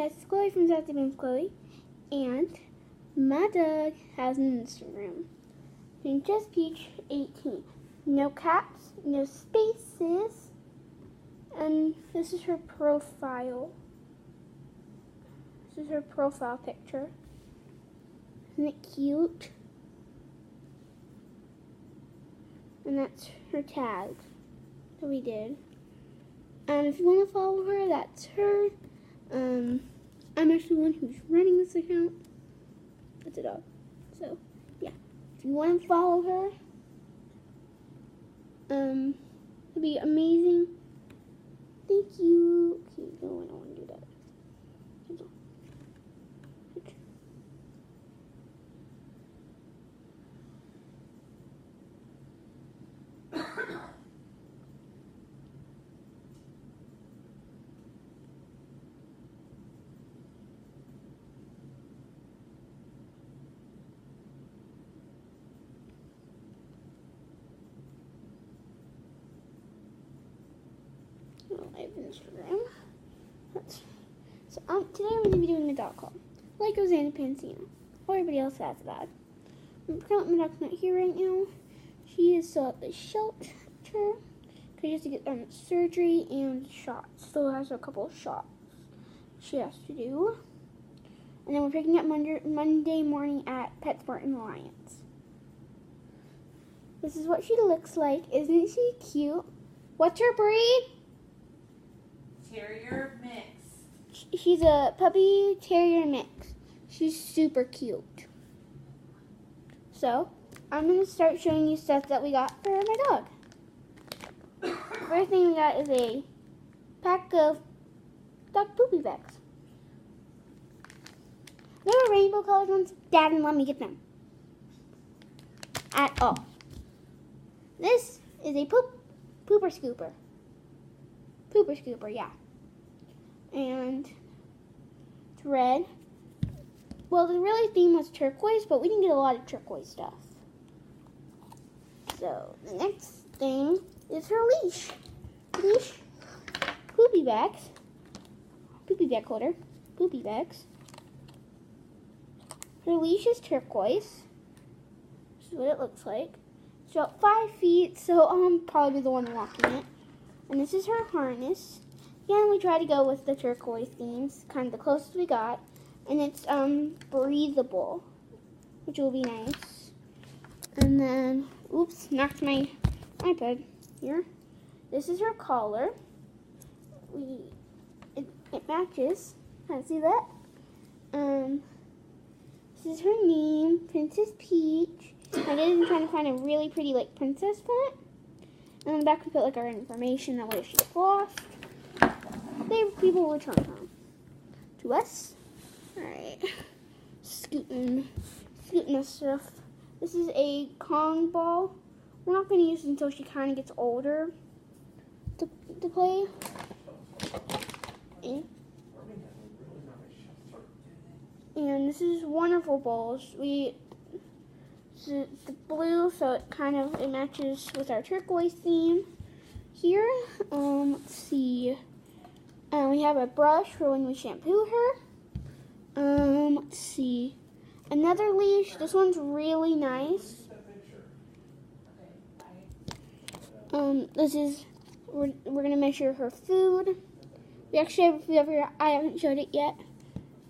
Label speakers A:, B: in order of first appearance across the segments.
A: guys, it's Chloe from Sassy Beans Chloe, and my dog has an Instagram. Princess Peach 18. No caps, no spaces, and this is her profile. This is her profile picture. Isn't it cute? And that's her tag that we did. If you want to follow her, that's her. I'm actually the one who's running this account. That's a dog. So, yeah. If you want to follow her, it'd be amazing. Thank you. Okay, no, I don't want to do that. I have Instagram. Today I'm going to be doing a dog call, like Rosanna Pansino, or everybody else has that. Currently my dog's not here right now. She is still at the shelter because she has to get surgery and shots. Still has a couple of shots she has to do. And then we're picking up Monday morning at PetSmart and Alliance. This is what she looks like. Isn't she cute? What's her breed?
B: Terrier mix.
A: She's a puppy terrier mix. She's super cute. So, I'm going to start showing you stuff that we got for my dog. First thing we got is a pack of dog poopy bags. They were rainbow colored ones. Dad didn't let me get them at all. This is a pooper scooper. Pooper scooper, yeah. And it's red. Well, the really theme was turquoise, but we didn't get a lot of turquoise stuff. So, the next thing is her leash. Poopy bags. Poopy bag holder. Poopy bags. Her leash is turquoise. This is what it looks like. It's about 5 feet, so I'll probably be the one walking it. And this is her harness. Again, we try to go with the turquoise themes, kind of the closest we got. And it's breathable, which will be nice. And then, oops, knocked my iPad here. This is her collar. It matches. Can't see that? This is her name, Princess Peach. I did trying to find a really pretty princess font. And on the back we put our information, that way if she gets lost, people will return her to us. Alright. Scooting this stuff. This is a Kong ball. We're not going to use it until she kind of gets older to play. And this is wonderful balls. It's the blue, so it matches with our turquoise theme here. Let's see. We have a brush for when we shampoo her. Let's see. Another leash. This one's really nice. This is, we're gonna measure her food. We actually have a food over here. I haven't showed it yet.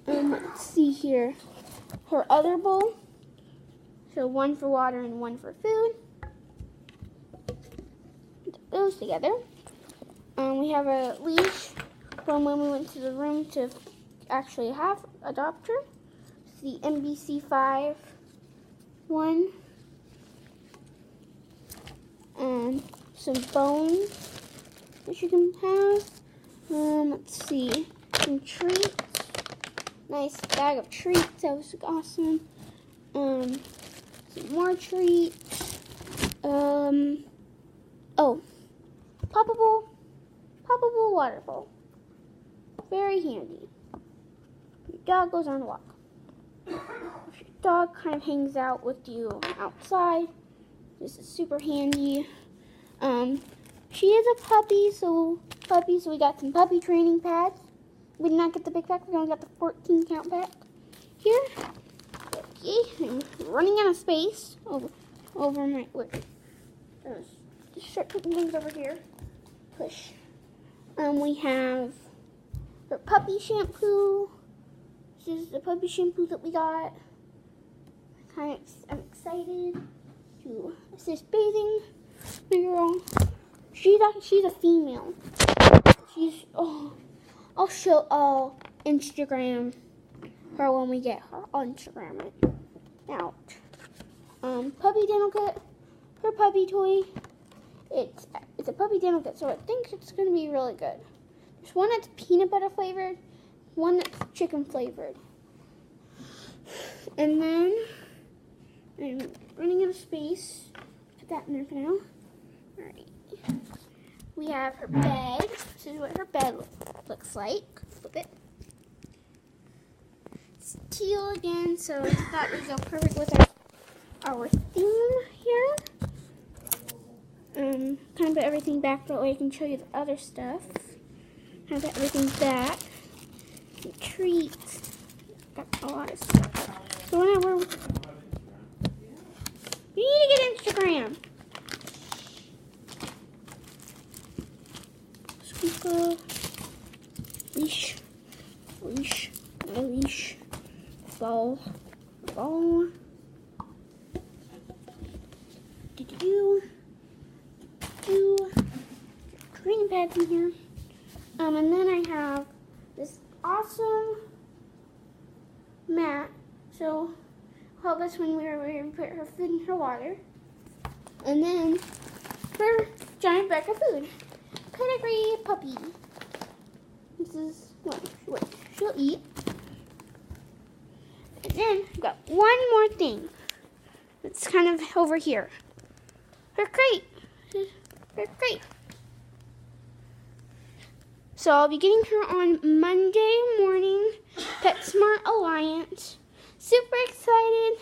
A: Let's see here. Her other bowl. So one for water and one for food. Put those together. We have a leash from when we went to the room to actually adopt her. It's the MBC5 one. Some bones that you can have. Let's see. Some treats. Nice bag of treats. That was awesome. Some more treats. Poppable water bowl. Very handy. Your dog goes on a walk. If your dog kind of hangs out with you outside, this is super handy. She is a puppy, so we got some puppy training pads. we did not get the big pack. We only got the 14 count pack here. Okay, I'm running out of space over my, just start putting things over here. Push. We have the puppy shampoo. This is the puppy shampoo that we got. I'm excited to assist bathing my girl. She's a female. I'll show Instagram her when we get her on Instagram out. Puppy dental kit, her puppy toy. It's a puppy dental kit, so I think it's gonna be really good. There's one that's peanut butter flavored, one that's chicken flavored. And then I'm running out of space. Put that in there for now. Alright. We have her bed. This is what her bed looks like. Flip it. It's teal again, so that would go perfect with our theme here. Kind of put everything back that way I can show you the other stuff. Kind of put everything back. Some treats. Got a lot of stuff. So whenever you need to get Instagram. Squeakle. Leash. Leash. No leash. Ball. Ball. Do. Training pads in here. And then I have this awesome mat. So help us when we put her food in her water. And then her giant bag of food. Pedigree puppy. This is what she'll eat. And then we've got one more thing. It's kind of over here. Her crate. Her crate. So I'll be getting her on Monday morning. PetSmart Alliance. Super excited.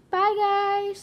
A: Bye, guys.